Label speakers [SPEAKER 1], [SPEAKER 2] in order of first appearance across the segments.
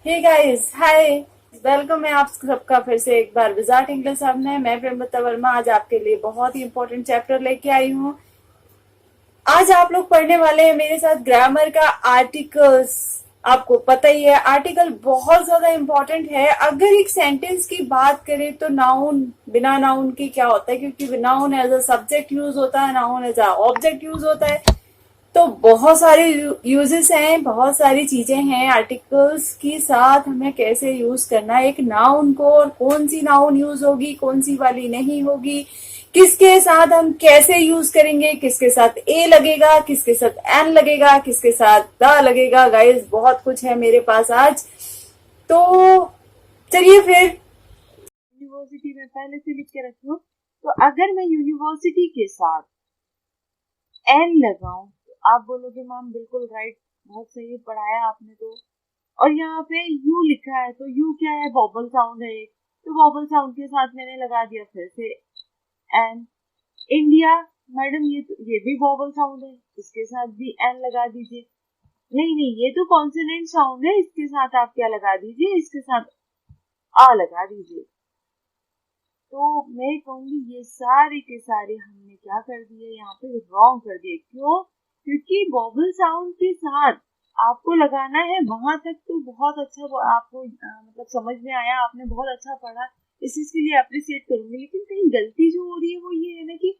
[SPEAKER 1] Hey guys, हाय। Welcome है आप सबका फिर से एक बार विजार्ट इंग्लिश हब में। मैं प्रेमलता वर्मा आज आपके लिए बहुत ही इंपॉर्टेंट चैप्टर लेके आई हूँ। आज आप लोग पढ़ने वाले हैं मेरे साथ ग्रामर का आर्टिकल्स। आपको पता ही है आर्टिकल बहुत ज्यादा इंपॉर्टेंट है। अगर एक सेंटेंस की बात करें तो नाउन बिना नाउन के क्या होता है, क्योंकि noun as a subject use होता है, noun as a object use होता है। तो बहुत सारे यूजेस हैं, बहुत सारी चीजें हैं आर्टिकल्स के साथ हमें कैसे यूज करना है एक नाउन को, और कौन सी नाउन यूज होगी कौन सी वाली नहीं होगी, किसके साथ हम कैसे यूज करेंगे, किसके साथ ए लगेगा, किसके साथ एन लगेगा, किसके साथ द लगेगा। गाइस बहुत कुछ है मेरे पास आज, तो चलिए फिर।
[SPEAKER 2] यूनिवर्सिटी में पहले से लिख के रखी हूँ। तो अगर मैं यूनिवर्सिटी के साथ एन लगाऊं तो आप बोलोगे मैम बिल्कुल राइट, बहुत सही पढ़ाया आपने तो। और यहाँ पे यू लिखा है तो यू क्या है, वॉबल साउंड है एक, तो वॉबल साउंड के साथ मैंने लगा दिया फिर से एन। इंडिया, मैडम ये भी वॉबल साउंड है, इसके साथ भी एन लगा दीजिए। नहीं नहीं, ये तो कॉन्सोनेंट साउंड है, इसके साथ आप क्या लगा दीजिए, इसके साथ आ लगा दीजिए। तो मैं कहूंगी ये सारे के सारे हमने क्या कर दिए, यहाँ पे रॉन्ग कर दिए। क्यों? क्योंकि वॉवल साउंड के साथ आपको लगाना है वहां तक तो बहुत अच्छा, वो आपको मतलब समझ में आया, आपने बहुत अच्छा पढ़ा, इस चीज के लिए अप्रिसिएट करूंगी। लेकिन कहीं गलती जो हो रही है वो ये है ना कि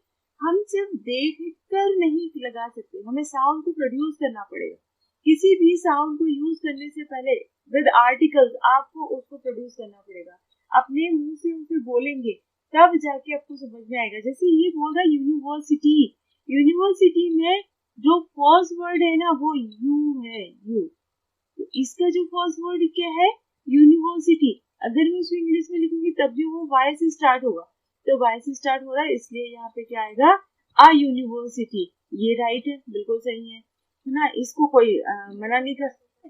[SPEAKER 2] हम सिर्फ देख कर नहीं लगा सकते, हमें साउंड को प्रोड्यूस करना पड़ेगा। किसी भी साउंड को यूज करने से पहले विद आर्टिकल्स आपको उसको प्रोड्यूस करना पड़ेगा। अपने मुंह से उसे बोलेंगे तब जाके आपको समझ में आएगा। जैसे ये बोल रहा है यूनिवर्सिटी, यूनिवर्सिटी में जो फर्स्ट वर्ड है ना वो यू है, यू। तो इसका जो फर्स्ट वर्ड क्या है, यूनिवर्सिटी। अगर मैं उसको इंग्लिश में लिखूंगी तब भी वो वाई से स्टार्ट होगा, तो वाई से स्टार्ट हो रहा है इसलिए यहाँ पे क्या आएगा, आ यूनिवर्सिटी। ये राइट है, बिल्कुल सही है ना, इसको कोई मना नहीं कर सकता।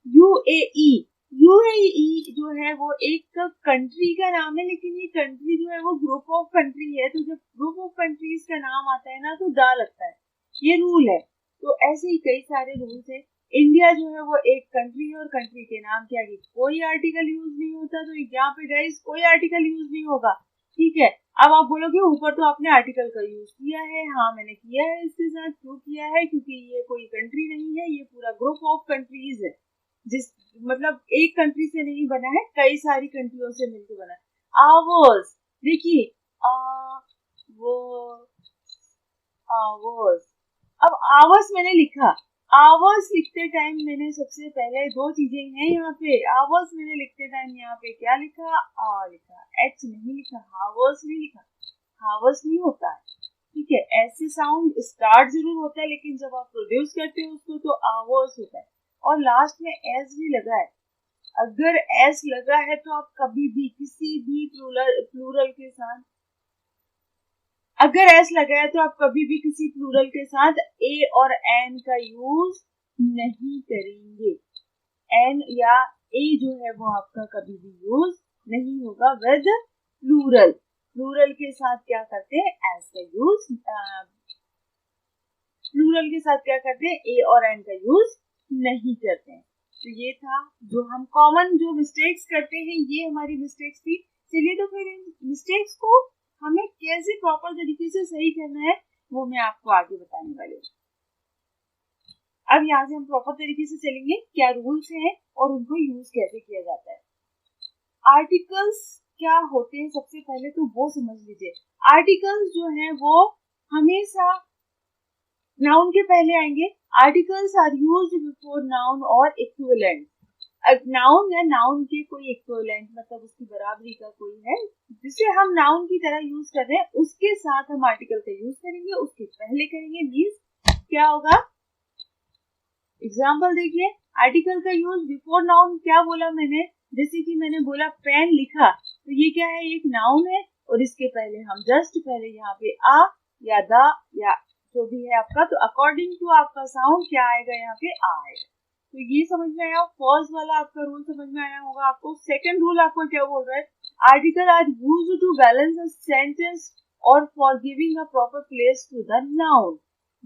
[SPEAKER 2] यूएई, यूएई जो है वो एक कंट्री का नाम है, लेकिन ये कंट्री जो है वो ग्रुप ऑफ कंट्री है। तो जब ग्रुप ऑफ कंट्रीज का नाम आता है ना तो दा लगता है, ये रूल है। तो ऐसे ही कई सारे रूल्स है। इंडिया जो है वो एक कंट्री है और कंट्री के नाम के आगे कोई आर्टिकल यूज नहीं होता, तो यहाँ पे गाइस कोई आर्टिकल यूज नहीं होगा। ठीक है, अब आप बोलोगे ऊपर तो आपने आर्टिकल का यूज किया है। हाँ मैंने किया है, इसके साथ क्यों किया है, क्योंकि ये कोई कंट्री नहीं है, ये पूरा ग्रुप ऑफ कंट्रीज है। जिस मतलब एक कंट्री से नहीं बना है, कई सारी कंट्रियों से मिलकर बना है। आवर्स, देखिए वो आवर्स, अब आवर्स मैंने लिखा, आवर्स लिखते टाइम मैंने सबसे पहले दो चीजें हैं यहाँ पे। आवर्स मैंने लिखते टाइम यहाँ पे क्या लिखा, आ लिखा, एच नहीं लिखा, हावर्स नहीं लिखा। हावर्स नहीं होता है, ठीक है, ऐसे साउंड स्टार्ट जरूर होता है, लेकिन जब आप प्रोड्यूस करते हो उसको तो आवर्स होता है। और लास्ट में एस भी लगा है। अगर एस लगा है तो आप कभी भी किसी भी प्लूरल के साथ, अगर एस लगा है तो आप कभी भी किसी प्लूरल के साथ ए और एन का यूज नहीं करेंगे। एन या ए जो है वो आपका कभी भी यूज नहीं होगा विद प्लूरल। प्लूरल के साथ क्या करते हैं, एस का यूज, प्लूरल के साथ क्या करते हैं, ए और एन का यूज नहीं करते हैं। तो ये था जो हम कॉमन जो मिस्टेक्स करते हैं, ये हमारी मिस्टेक्स थी। चलिए तो फिर इन मिस्टेक्स को हमें कैसे प्रॉपर तरीके से सही करना है वो मैं आपको आगे बताने वाली हूँ। अब यहाँ से हम प्रॉपर तरीके से चलेंगे, क्या रूल्स हैं और उनको यूज कैसे किया जाता है। आर्टिकल्स क्या होते हैं सबसे पहले तो वो समझ लीजिए। आर्टिकल्स जो है वो हमेशा नाउन के पहले आएंगे। Articles are used before noun और इक्विवेलेंट। नाउन या नाउन के कोई इक्विवेलेंट मतलब उसकी बराबरी का कोई है जिसे हम नाउन की तरह यूज कर रहे हैं, उसके साथ हम आर्टिकल का यूज करेंगे, उसके पहले करेंगे। मीन्स क्या होगा, एग्जाम्पल देखिए, आर्टिकल का यूज बिफोर नाउन क्या बोला मैंने, जैसे कि मैंने बोला पेन लिखा, तो ये क्या है, एक नाउन है और इसके पहले हम जस्ट पहले यहाँ पे आ या द या जो भी है आपका, तो अकॉर्डिंग टू आपका साउंड क्या आएगा, यहाँ पे आ आएगा। तो ये समझ में आया, फर्स्ट वाला आपका रूल समझ में आया होगा आपको। सेकंड रूल आपको क्या बोल रहा है, article are used to balance a sentence और for giving a proper place to the noun.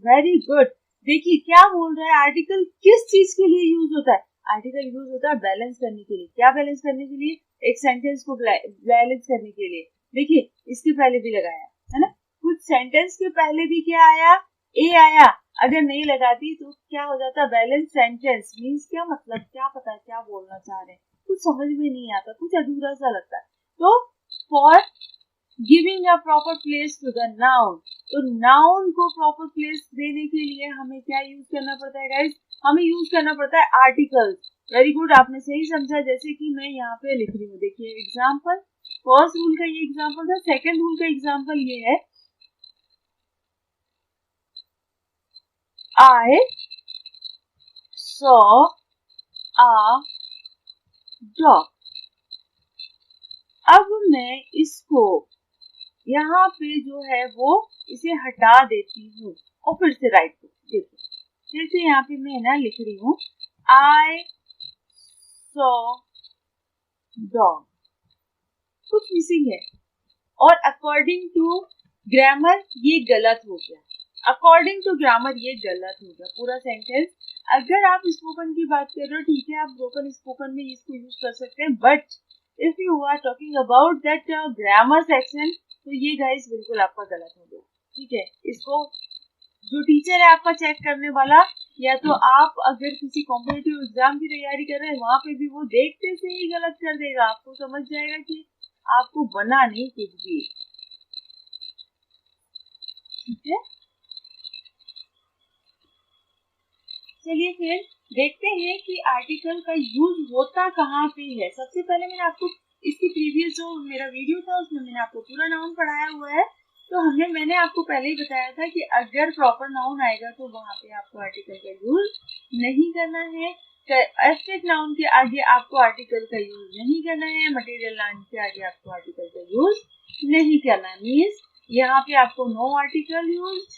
[SPEAKER 2] Very good. देखिए क्या बोल रहा है, आर्टिकल किस चीज के लिए यूज होता है, आर्टिकल यूज होता है बैलेंस करने के लिए। क्या बैलेंस करने के लिए? एक सेंटेंस को बैलेंस करने के लिए। देखिए इसके पहले भी लगाया है ना, कुछ सेंटेंस के पहले भी क्या आया? ए आया। अगर नहीं लगाती तो क्या हो जाता? बैलेंस सेंटेंस मीन्स क्या मतलब, क्या पता क्या बोलना चाह रहे हैं, कुछ समझ में नहीं आता, कुछ अधूरा सा लगता है। तो for giving a proper place to the noun, तो नाउन को प्रॉपर प्लेस देने के लिए हमें क्या यूज करना पड़ता है गाइस? हमें यूज करना पड़ता है आर्टिकल्स। वेरी गुड, आपने सही समझा। जैसे कि मैं यहाँ पे लिख रही हूँ, देखिए एग्जाम्पल, फर्स्ट रूल का ये एग्जाम्पल था, सेकेंड रूल का एग्जाम्पल ये है, I saw a dog। अब मैं इसको यहाँ पे जो है वो इसे हटा देती हूँ और फिर से राइट को देखो, फिर से यहाँ पे मैं ना लिख रही हूँ I saw dog, कुछ मिसिंग है और अकॉर्डिंग टू ग्रामर ये गलत हो गया। अकॉर्डिंग टू ग्रामर ये गलत हो गया पूरा सेंटेंस। अगर आप स्पोकन की बात कर रहे हो ठीक है, आप ब्रोकन स्पोकन में इसको यूज कर सकते हैं, but if you are talking about that grammar section तो ये गाइस बिल्कुल आपका गलत हो गया। ठीक है, इसको जो टीचर है आपका चेक करने वाला, या तो आप अगर किसी कॉम्पिटिटिव एग्जाम की तैयारी कर रहे हैं वहां पे भी वो देखते से ही गलत कर देगा, आपको समझ जाएगा कि आपको बना नहीं कुछ भी। ठीक है, चलिए फिर देखते हैं कि आर्टिकल का यूज होता कहाँ पे है। सबसे पहले मैंने आपको इसके प्रीवियस जो मेरा वीडियो था उसमें मैंने आपको पूरा नाउन पढ़ाया हुआ है। तो मैंने आपको पहले ही बताया था कि अगर प्रॉपर नाउन आएगा तो वहां पे आपको आर्टिकल का यूज नहीं करना है। एब्स्ट्रैक्ट नाउन के आगे आपको आर्टिकल का यूज नहीं करना है, मटेरियल नाउन के आगे आपको आर्टिकल का यूज नहीं करना। मीन्स यहाँ पे आपको नो आर्टिकल यूज,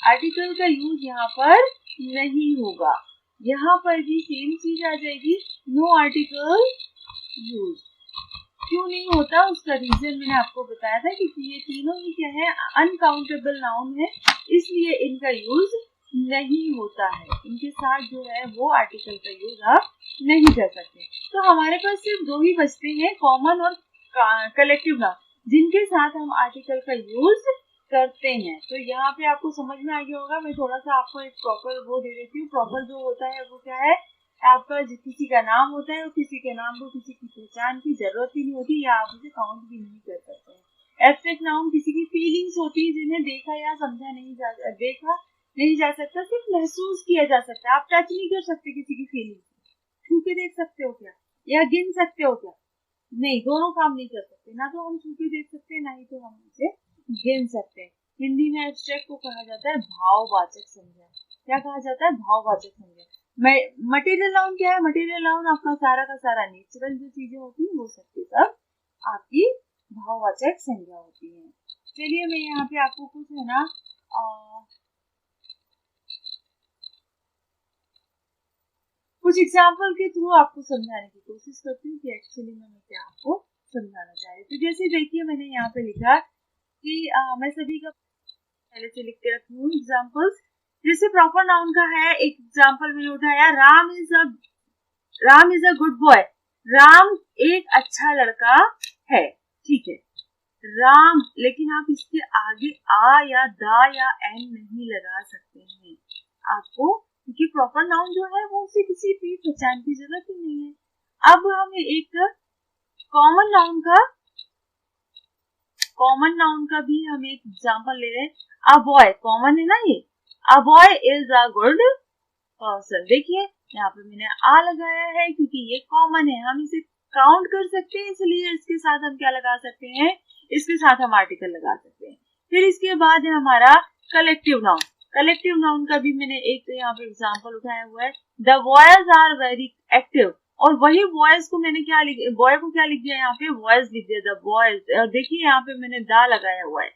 [SPEAKER 2] आर्टिकल का यूज यहाँ पर नहीं होगा। यहाँ पर भी सेम चीज आ जाएगी, नो आर्टिकल यूज। क्यों नहीं होता उसका रीजन मैंने आपको बताया था कि ये तीनों ही क्या है, अनकाउंटेबल नाउन है, इसलिए इनका यूज नहीं होता है। इनके साथ जो है वो आर्टिकल का यूज आप नहीं कर सकते। तो हमारे पास सिर्फ दो ही बचते हैं, कॉमन और कलेक्टिव नाउन, जिनके साथ हम आर्टिकल का यूज करते हैं। तो यहाँ पे आपको समझ में आ गया होगा। मैं थोड़ा सा आपको एक प्रॉपर वो दे देती हूँ। प्रॉपर जो होता है वो क्या है, आपका किसी का नाम होता है और किसी के नाम को किसी की पहचान की जरूरत ही नहीं होती, या आप उसे काउंट भी नहीं कर सकते हैं। एब्स्ट्रैक्ट नाउन किसी की फीलिंग्स होती है जिन्हें देखा या समझा नहीं जा सकता, सिर्फ महसूस किया जा सकता है। आप टच नहीं कर सकते किसी की फीलिंग, छू के देख सकते हो क्या, या गिन सकते हो क्या? नहीं, दोनों काम नहीं कर सकते। ना तो हम छू के देख सकते हैं, ना ही तो हम उसे गिन सकते हैं। हिंदी में एब्स्ट्रैक्ट को कहा जाता है भाववाचक संज्ञा। क्या कहा जाता है? भाववाचक संज्ञा। मटेरियल नाउन क्या है? मटेरियल नाउन आपका सारा का सारा नेचुरल जो चीजें होती है वो सबके सब आपकी भाववाचक संज्ञा होती है। चलिए मैं यहाँ पे आपको कुछ है ना कुछ एग्जाम्पल के थ्रू आपको समझाने की कोशिश करती हूँ कि एक्चुअली मैं क्या आपको समझाना चाह रही हूँ। तो जैसे देखिए मैंने यहाँ पे लिखा कि मैं सभी का पहले से लिख के रखी हूँ एग्जाम्पल्स। जैसे प्रॉपर नाउन का है, एक एग्जाम्पल मैंने उठाया, Ram is a good boy. Ram एक अच्छा लड़का है। ठीक है, राम, लेकिन आप इसके आगे आ या दा या एन नहीं लगा सकते हैं आपको, क्योंकि प्रॉपर नाउन जो है वो उसे किसी भी पहचान की जरूरत ही नहीं है। अब हम एक कॉमन नाउन का भी हम एक एग्जांपल ले रहे हैं। अ बॉय कॉमन है ना, ये a boy is a good person. देखिए यहाँ पे मैंने आ लगाया है क्योंकि ये कॉमन है, हम इसे काउंट कर सकते हैं, इसलिए इसके साथ हम क्या लगा सकते हैं, इसके साथ हम आर्टिकल लगा सकते हैं। फिर इसके बाद है हमारा कलेक्टिव नाउन। कलेक्टिव नाउन का भी मैंने एक यहाँ पे एग्जांपल उठाया हुआ है, the boys are very active. और वही बॉयज को मैंने क्या बॉय को क्या लिख दिया, यहाँ पे बॉयज लिख दिया, द बॉयज। और देखिए यहाँ पे मैंने दा लगाया हुआ है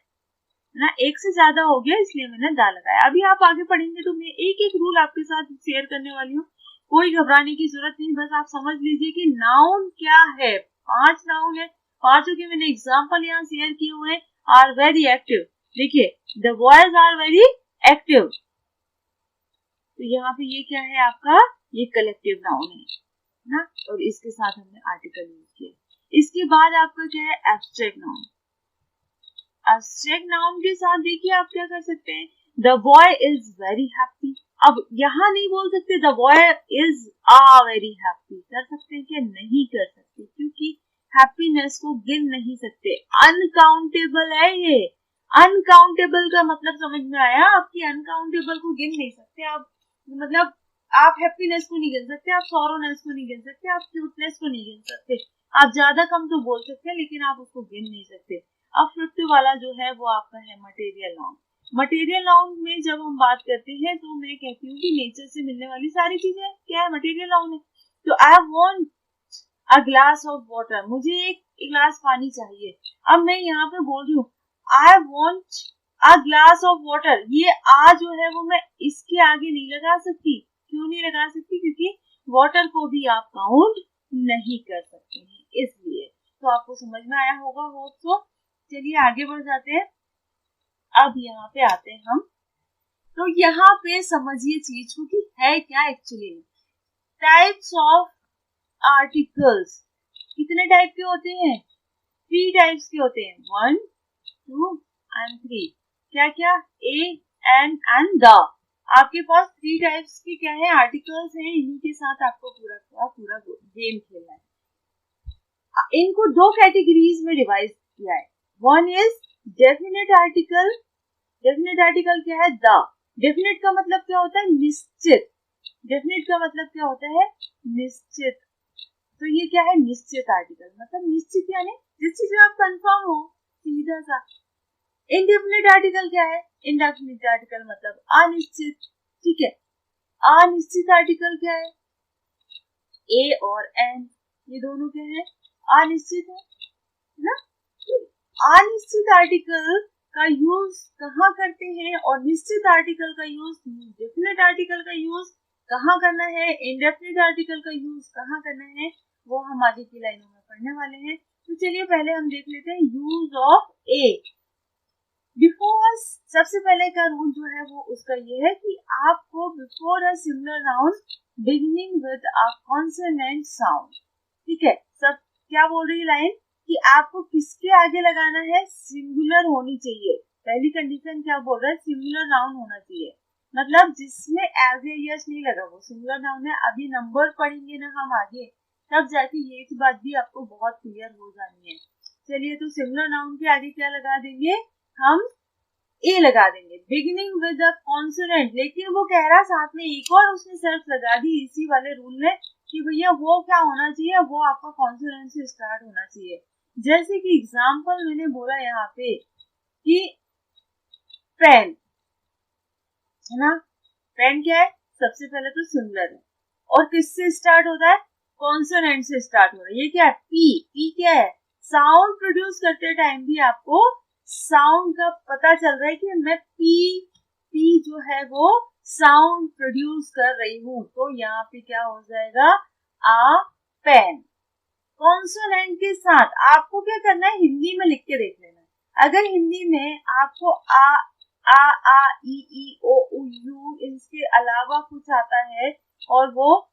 [SPEAKER 2] ना, एक से ज्यादा हो गया इसलिए मैंने दा लगाया। अभी आप आगे पढ़ेंगे तो मैं एक एक रूल आपके साथ शेयर करने वाली हूँ, कोई घबराने की जरूरत नहीं। बस आप समझ लीजिए कि नाउन क्या है। 5 नाउन है, 5 के मैंने एग्जाम्पल यहाँ शेयर किए हुए हैं। आर वेरी एक्टिव, देखिए the boys are very active. तो यहाँ पे ये क्या है आपका, ये कलेक्टिव नाउन है ना, और इसके साथ हमने आर्टिकल यूज किया। इसके बाद आपका क्या है, एब्स्ट्रैक्ट नाउन। एब्स्ट्रैक्ट नाउन के साथ देखिए आप क्या कर सकते हैं, the boy is very happy. अब यहाँ नहीं बोल सकते the boy is very happy, कर सकते हैं क्या, नहीं कर सकते, क्योंकि हैप्पीनेस को गिन नहीं सकते, अनकाउंटेबल है ये। अनकाउंटेबल का मतलब समझ में आया आपकी, अनकाउंटेबल को गिन नहीं सकते आप, मतलब आप हैप्पीनेस को नहीं गिन सकते, आप सॉरोनेस को नहीं गिन सकते, आप क्यूटनेस को नहीं गिन सकते, आप ज्यादा कम तो बोल सकते हैं लेकिन आप उसको गिन नहीं सकते। अब फिफ्थ वाला जो है वो आपका है मटेरियल नाउन। मटेरियल नाउन में जब हम बात करते हैं तो मैं कहती हूँ कि नेचर से मिलने वाली सारी चीजें क्या है, मटेरियल नाउन है। तो I want a glass of water, मुझे एक गिलास पानी चाहिए। अब मैं यहाँ पे बोल रही हूँ I want a glass of water, ये आ जो है वो मैं इसके आगे नहीं लगा सकती। क्यों नहीं लगा सकती, क्योंकि वाटर को भी आप काउंट नहीं कर सकते हैं, इसलिए। तो आपको समझ में आया होगा होप सो। चलिए आगे बढ़ जाते हैं। अब यहाँ पे आते हैं हम, तो यहाँ पे समझिए चीज को कि है क्या एक्चुअली। टाइप्स ऑफ आर्टिकल्स कितने टाइप के होते हैं, 3 टाइप्स के होते हैं, 1, 2 एंड 3। क्या क्या, ए, एंड द। आपके पास 3 टाइप्स के क्या है, आर्टिकल्स हैं, इन्हीं के साथ आपको पूरा गेम खेलना है। इनको 2 कैटेगरीज में डिवाइड किया है। One is definite article. Definite article क्या है, द। डेफिनेट का मतलब क्या होता है, निश्चित। डेफिनेट का मतलब क्या होता है, निश्चित। तो ये क्या है, निश्चित आर्टिकल, मतलब निश्चित यानी जिस चीज में आप कंफर्म हो, सीधा सा। इनडेफिनेट आर्टिकल क्या है, इनडेफिनेट आर्टिकल मतलब अनिश्चित, ठीक है। अनिश्चित आर्टिकल क्या है, ए और एन, ये दोनों क्या है, अनिश्चित है ना। अनिश्चित आर्टिकल का यूज कहाँ करते हैं, और निश्चित आर्टिकल का यूज, डेफिनेट आर्टिकल का यूज कहाँ करना है, इनडेफिनेट आर्टिकल का यूज कहाँ करना है, वो हम आगे की लाइनों में पढ़ने वाले हैं। तो चलिए पहले हम देख लेते हैं यूज ऑफ ए। बिफोर, सबसे पहले का रूल जो है वो उसका ये है कि आपको before a singular noun beginning with a consonant sound, ठीक है। सब क्या बोल रही है लाइन, कि आपको किसके आगे लगाना है, सिंगुलर होनी चाहिए। पहली कंडीशन क्या बोल रहा है, सिंगुलर नाउन होना चाहिए, मतलब जिसमें एज ए यस नहीं लगा वो सिंगुलर नाउन है। अभी नंबर पढ़ेंगे ना हम आगे, तब जाके ये बात भी आपको बहुत क्लियर हो जानी है। चलिए, तो सिंगुलर नाउन के आगे क्या लगा देंगे, हम ए लगा देंगे, बिगिनिंग विद अ कॉन्सोनेंट। लेकिन वो कह रहा साथ में एक और उसने शर्त लगा दी इसी वाले रूल में कि भैया वो क्या होना चाहिए, वो आपका कॉन्सोनेंट से स्टार्ट होना चाहिए। जैसे कि एग्जाम्पल मैंने बोला यहाँ पे कि पेन है ना, पेन क्या है, सबसे पहले तो सिंगुलर है, और किससे स्टार्ट होता है, कॉन्सोनेंट से स्टार्ट हो रहा है। ये क्या है, पी। पी क्या है, साउंड प्रोड्यूस करते टाइम भी आपको साउंड का पता चल रहा है कि मैं पी जो है वो साउंड प्रोड्यूस कर रही हूँ। तो यहाँ पे क्या हो जाएगा, आ पेन। कॉन्सोनेंट के साथ आपको क्या करना है, हिंदी में लिख के देख लेना। अगर हिंदी में आपको आ ई ओ उ यू इसके अलावा कुछ आता है और वो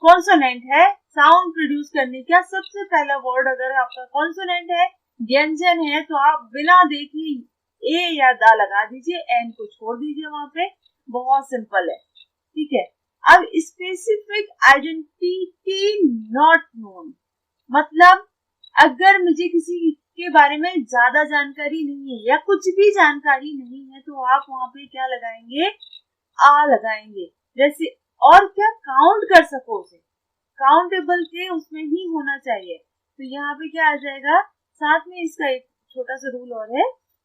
[SPEAKER 2] कॉन्सोनेंट है, साउंड प्रोड्यूस करने का सबसे पहला वर्ड अगर आपका कॉन्सोनेंट है, व्यंजन है, तो आप बिना देखे ए या दा लगा दीजिए, एन को छोड़ दीजिए वहां पे। बहुत सिंपल है, ठीक है। अब स्पेसिफिक आइडेंटिटी नॉट नोन, मतलब अगर मुझे किसी के बारे में ज्यादा जानकारी नहीं है या कुछ भी जानकारी नहीं है, तो आप वहां पे क्या लगाएंगे, आ लगाएंगे। जैसे, और क्या, काउंट कर सको उसे, काउंटेबल के उसमें ही होना चाहिए। तो यहाँ पे क्या आ जाएगा, साथ में इसका एक छोटा सा रूल और है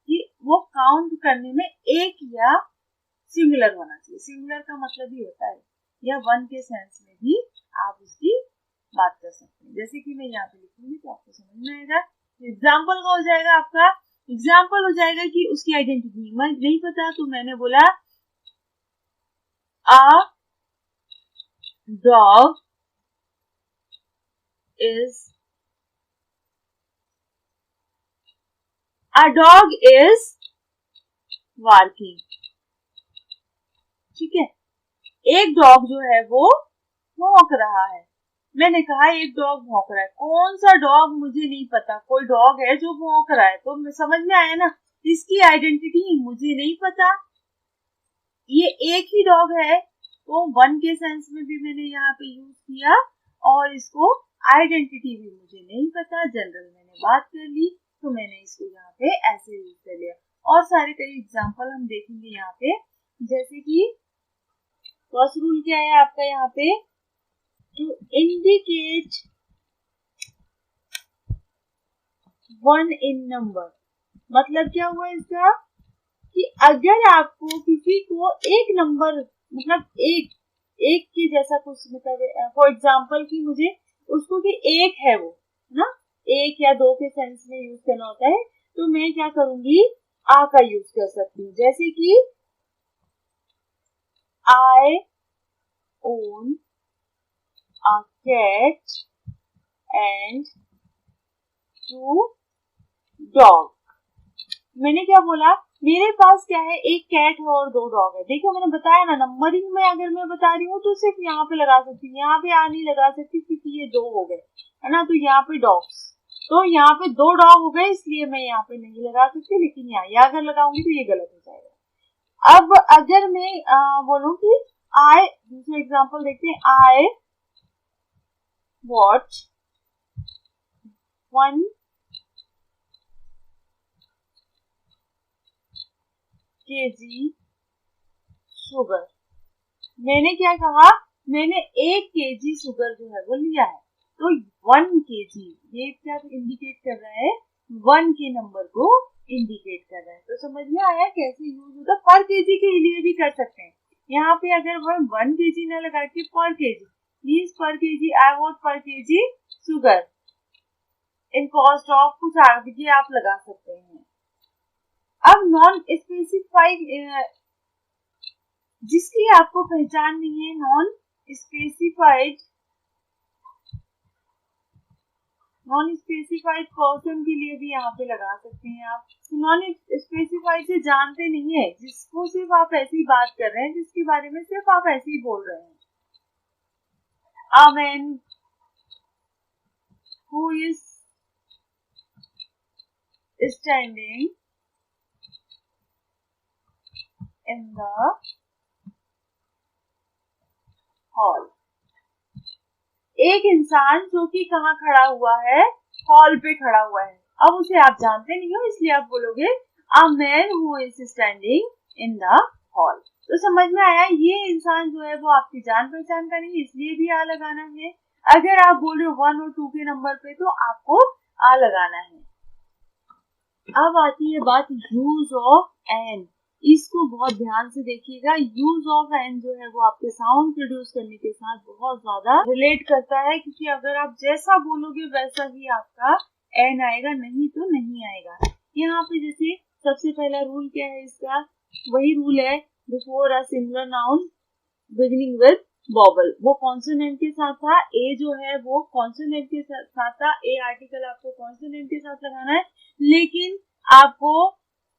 [SPEAKER 2] कि वो काउंट करने में एक या सिंगुलर होना चाहिए। सिंगुलर का मतलब ही होता है, या वन के सेंस में भी आप उसकी बात कर सकते हैं। जैसे कि मैं यहाँ पे लिखूंगी तो आपको समझ में आएगा। एग्जाम्पल का हो जाएगा आपका, एग्जाम्पल हो जाएगा कि उसकी आइडेंटिटी नहीं पता, तो मैंने बोला अ डॉग इज वर्किंग, ठीक है। एक डॉग जो है वो भौंक रहा है। मैंने कहा एक डॉग भौंक रहा है, कौन सा डॉग मुझे नहीं पता, कोई डॉग है जो भौंक रहा है, तो समझ में आया ना, इसकी आइडेंटिटी मुझे नहीं पता, ये एक ही डॉग है, तो वन के सेंस में भी मैंने यहाँ पे यूज किया, और इसको आइडेंटिटी भी मुझे नहीं पता, जनरल मैंने बात कर ली, तो मैंने इसको यहाँ पे ऐसे यूज कर लिया। और सारे कई एग्जाम्पल हम देखेंगे यहाँ पे, जैसे कि फर्स्ट रूल क्या है आपका यहाँ पे, to indicate one in number, मतलब क्या हुआ इसका, कि अगर आपको किसी को एक नंबर, मतलब एक एक के जैसा कुछ, मतलब फॉर एग्जाम्पल कि मुझे उसको कि एक है वो, है ना, एक या दो के सेंस में यूज करना होता है, तो मैं क्या करूंगी, आ का यूज कर सकती हूँ, जैसे कि I own a cat and 2 dog. मैंने क्या बोला, मेरे पास क्या है, एक कैट है और 2 डॉग है। देखो मैंने बताया ना, नंबरिंग में अगर मैं बता रही हूँ तो सिर्फ यहाँ पे लगा सकती हूँ, यहाँ पे आ नहीं लगा सकती क्योंकि ये 2 हो गए, है ना, तो यहाँ पे डॉग्स, तो यहाँ पे 2 डॉग हो गए, इसलिए मैं यहाँ पे नहीं लगा सकती, लेकिन यहाँ अगर लगाऊंगी तो ये गलत हो जाएगा। अब अगर मैं बोलूँ कि आई, दूसरा एग्जाम्पल देखते हैं, आई वॉच 1 kg शुगर। मैंने क्या कहा, मैंने 1 kg शुगर जो है वो लिया है, तो 1 kg ये क्या इंडिकेट कर रहा है, 1 के नंबर को इंडिकेट कर रहा है। तो समझ में आया कैसे यूज होता है, पर केजी के लिए भी कर सकते हैं। यहाँ पे अगर 1 kg ना लगा के पर केजी, मीन्स पर केजी, आई वॉन्ट पर KG sugar in cost of, कुछ आगे आप लगा सकते हैं। अब नॉन स्पेसिफाइड, जिसकी आपको पहचान नहीं है, नॉन स्पेसिफाइड पर्सन के लिए भी यहाँ पे लगा सकते हैं आप। नॉन स्पेसिफाइड से जानते नहीं है, जिसको सिर्फ आप ऐसी बात कर रहे हैं, जिसके बारे में सिर्फ आप ऐसे ही बोल रहे हैं। A man who is standing in the hall, एक इंसान जो कि कहाँ खड़ा हुआ है, हॉल पे खड़ा हुआ है। अब उसे आप जानते नहीं हो, इसलिए आप बोलोगे a man who is standing in the hall. तो समझ में आया, ये इंसान जो है वो आपकी जान पहचान का नहीं, इसलिए भी आ लगाना है। अगर आप बोल रहे हो 1 और 2 के नंबर पे, तो आपको आ लगाना है। अब आती है बात यूज ऑफ एन, इसको बहुत ध्यान से देखिएगा। यूज ऑफ एन जो है वो आपके साउंड प्रोड्यूस करने के साथ बहुत ज्यादा रिलेट करता है, क्योंकि अगर आप जैसा बोलोगे वैसा ही आपका एन आएगा, नहीं तो नहीं आएगा। यहाँ पे जैसे सबसे पहला रूल क्या है इसका, वही रूल है, before a singular noun beginning with vowel, वो कॉन्सोनेंट के साथ था, ए जो है वो कॉन्सोनेंट के साथ था, ए आर्टिकल आपको कॉन्सोनेंट के साथ लगाना है, लेकिन आपको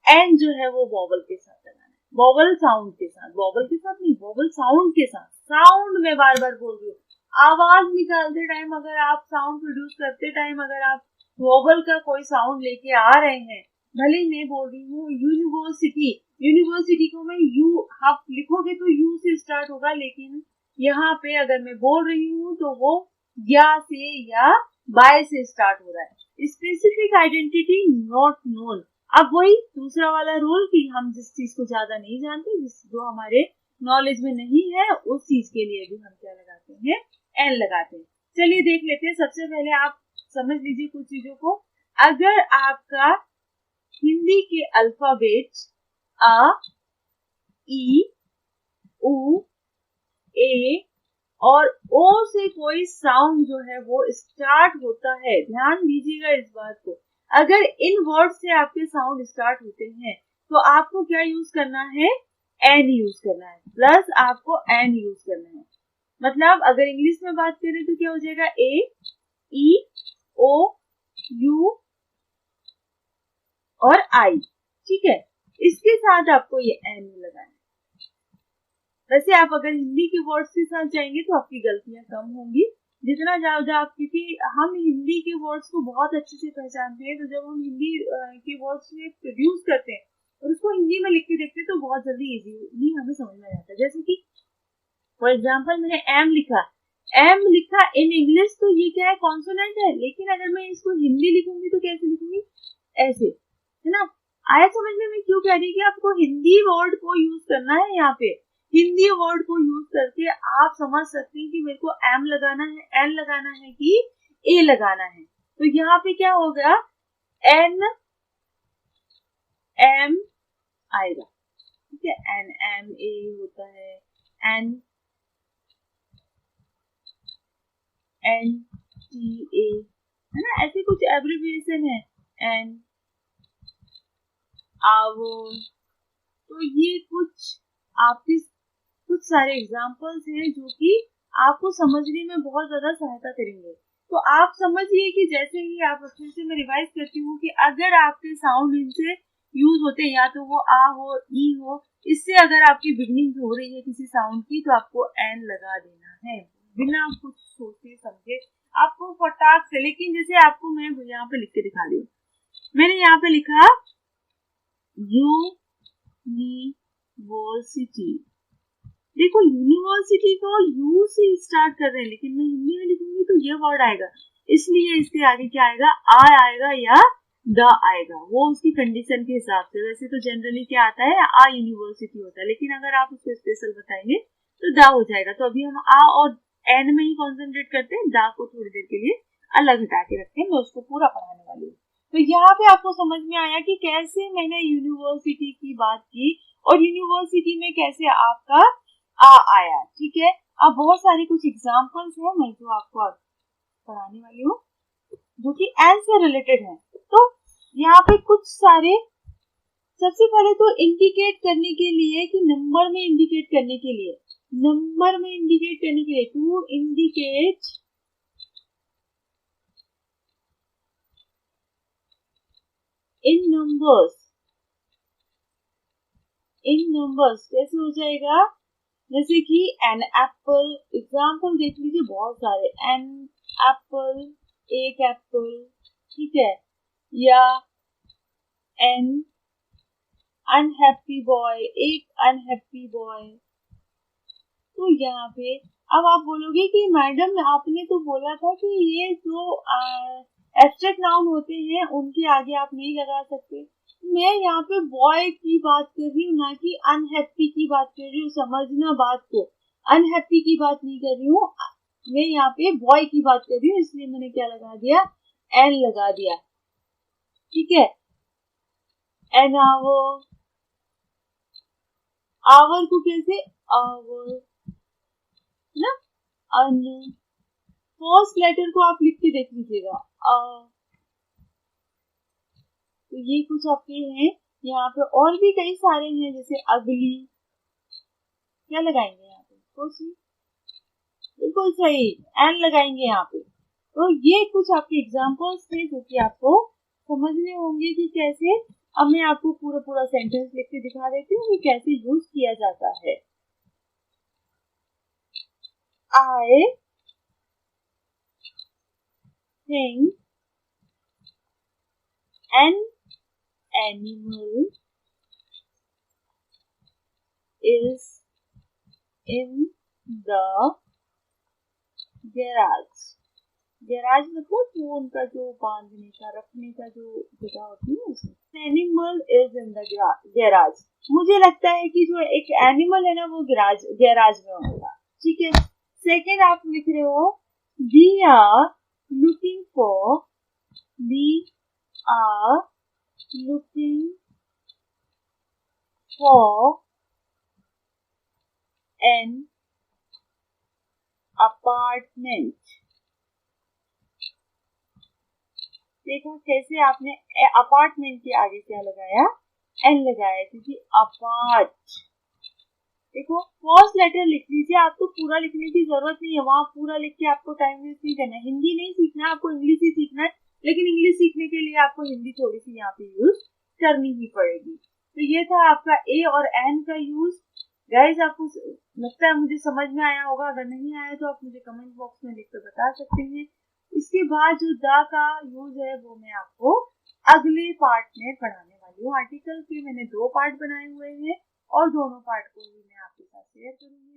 [SPEAKER 2] एन जो है वो वॉवल के साथ लगाना है, वॉवल साउंड के साथ, वॉवल के साथ नहीं, वॉवल साउंड के साथ। साउंड में बार बार बोल रही हूँ, आवाज निकालते टाइम अगर आप साउंड प्रोड्यूस करते टाइम अगर आप वॉवल का कोई साउंड लेके आ रहे हैं, भले ही मैं बोल रही हूँ यूनिवर्सिटी, यूनिवर्सिटी को मैं यू आप लिखोगे तो यू से स्टार्ट होगा, लेकिन यहाँ पे अगर मैं बोल रही हूँ तो वो या से या बाय से स्टार्ट हो रहा है। Specific identity not known. अब वही दूसरा वाला रूल कि हम जिस चीज को ज्यादा नहीं जानते, जिस जो हमारे नॉलेज में नहीं है, उस चीज के लिए भी हम क्या लगाते हैं, एन लगाते हैं। चलिए देख लेते हैं। सबसे पहले आप समझ लीजिए कुछ चीजों को। अगर आपका हिंदी के अल्फाबेट अ, ई, उ, ए और ओ से कोई साउंड जो है वो स्टार्ट होता है, ध्यान दीजिएगा इस बात को। अगर इन वर्ड से आपके साउंड स्टार्ट होते हैं तो आपको क्या यूज करना है, एन यूज करना है, प्लस आपको एन यूज करना है। मतलब अगर इंग्लिश में बात करें तो क्या हो जाएगा, ए, ई, ओ, यू और आई, ठीक है। इसके साथ आपको ये एन लगाना है। वैसे आप अगर हिंदी के वर्ड्स के साथ जाएंगे तो आपकी गलतियां कम होंगी, जितना ज्यादा आप, क्योंकि हम हिंदी के वर्ड्स को बहुत अच्छे से पहचानते हैं, तो जब हम हिंदी के वर्ड्स में प्रोड्यूस करते हैं और उसको हिंदी में लिख के देखते हैं तो बहुत जल्दी इजीली हमें समझ में आता है। जैसे कि फॉर एग्जाम्पल मैंने एम लिखा इन इंग्लिश, तो ये क्या है, कॉन्सोनेंट है, लेकिन अगर मैं इसको हिंदी लिखूंगी तो कैसे लिखूंगी, ऐसे, है ना। आया समझ में मैं क्यों कह रही कि आपको हिंदी वर्ड को यूज करना है। यहाँ पे हिंदी वर्ड को यूज करके आप समझ सकते हैं कि मेरे को एम लगाना है, एन लगाना है कि ए लगाना है। तो यहाँ पे क्या होगा, एन एम आएगा, ठीक है, एन एम ए होता है, एन एन टी ए, है ना, ऐसे कुछ एब्रिविएशन है, एन आवो। तो ये कुछ आपके कुछ सारे एग्जाम्पल्स हैं जो कि आपको समझने में बहुत ज्यादा सहायता करेंगे। तो आप समझिए कि जैसे ही आप अच्छे से, मैं रिवाइज करती हूँ कि अगर आपके साउंड इनसे यूज होते हैं, या तो वो आ हो, ई हो, इससे अगर आपकी बिगनिंग हो रही है किसी साउंड की, तो आपको एन लगा देना है बिना कुछ सोचे समझे, आपको फटाक से। लेकिन जैसे आपको मैं यहाँ पे लिख के दिखा रही हूँ, मैंने यहाँ पे लिखा यूनिवर्सिटी। देखो यूनिवर्सिटी को यू से स्टार्ट कर रहे हैं, लेकिन मैं हिंदी में लिखूंगी तो ये वर्ड आएगा, इसलिए इसके आगे क्या आएगा, आ आएगा या द आएगा, वो उसकी कंडीशन के हिसाब से। वैसे तो जनरली क्या आता है, आ यूनिवर्सिटी होता है, लेकिन अगर आप उसको स्पेशल बताएंगे तो द हो जाएगा। तो अभी हम आ और एन में ही कॉन्सेंट्रेट करते हैं, द को थोड़ी देर के लिए अलग हटा के रखते हैं, मैं उसको पूरा पढ़ाने वाली हूँ। तो यहाँ पे आपको समझ में आया कि कैसे मैंने यूनिवर्सिटी की बात की और यूनिवर्सिटी में कैसे आपका आ आया, ठीक है। अब बहुत सारे कुछ एग्जाम्पल्स हैं मैं जो आपको पढ़ाने वाली हूँ जो कि एन से रिलेटेड है। तो यहाँ पे कुछ सारे, सबसे पहले तो इंडिकेट करने के लिए कि नंबर में इंडिकेट करने के लिए, टू इंडिकेट इन नंबर्स कैसे हो जाएगा, जैसे कि एन एप्पल, एग्जाम्पल देख लीजिए बहुत सारे, एन एप्पल, एक एप्पल, ठीक है, या एन अनहैप्पी बॉय, एक अनहैप्पी बॉय। तो यहाँ पे अब आप बोलोगे कि मैडम आपने तो बोला था कि ये जो एब्स्ट्रैक्ट नाउन होते हैं उनके आगे आप नहीं लगा सकते। मैं यहाँ पे बॉय की बात कर रही हूँ, ना कि अनहैप्पी की बात कर रही हूँ, समझना बात को, अनहैप्पी की बात नहीं कर रही हूँ, मैं यहाँ पे बॉय की बात कर रही हूँ, इसलिए मैंने क्या लगा दिया, एन लगा दिया, ठीक है। एन आवर, आवर को कैसे, आवर ना, अन, फर्स्ट लेटर को आप लिख के देख लीजिएगा, तो ये कुछ आपके हैं। यहाँ पे और भी कई सारे हैं, जैसे अगली, क्या लगाएंगे यहाँ पे, कुछ बिल्कुल सही, एन लगाएंगे यहाँ पे। तो ये कुछ आपके एग्जांपल्स थे जो कि आपको समझने होंगे कि कैसे। अब मैं आपको पूरा सेंटेंस लिख के दिखा देती हूँ कि कैसे यूज किया जाता है। I think an animal is in the garage. Garage मतलब वो उनका जो बांधने का, रखने का जो जगह होती है उसमें। Animal is in the garage, मुझे लगता है कि जो एक एनिमल है ना वो गैराज में होगा, ठीक है। सेकेंड आप लिख रहे हो, we are looking for an apartment. देखा कैसे आपने अपार्टमेंट के आगे क्या लगाया, एन लगाया, क्योंकि अपार्ट। देखो फर्स्ट लेटर लिख लीजिए, आपको पूरा लिखने की जरूरत नहीं है, वहां पूरा लिख के आपको टाइम वेस्ट नहीं करना है। हिंदी नहीं सीखना है आपको, इंग्लिश ही सीखना है, लेकिन इंग्लिश सीखने के लिए आपको हिंदी थोड़ी सी यहाँ पे यूज करनी ही पड़ेगी। तो ये था आपका ए और एन का यूज। गाइस आपको लगता है मुझे समझ में आया होगा। अगर नहीं आया तो आप मुझे कमेंट बॉक्स में लिख कर बता सकते हैं। इसके बाद जो द का यूज है वो मैं आपको अगले पार्ट में पढ़ाने वाली हूँ। आर्टिकल के मैंने 2 पार्ट बनाए हुए हैं और दोनों पार्ट को भी मैं आपके साथ शेयर करूंगी।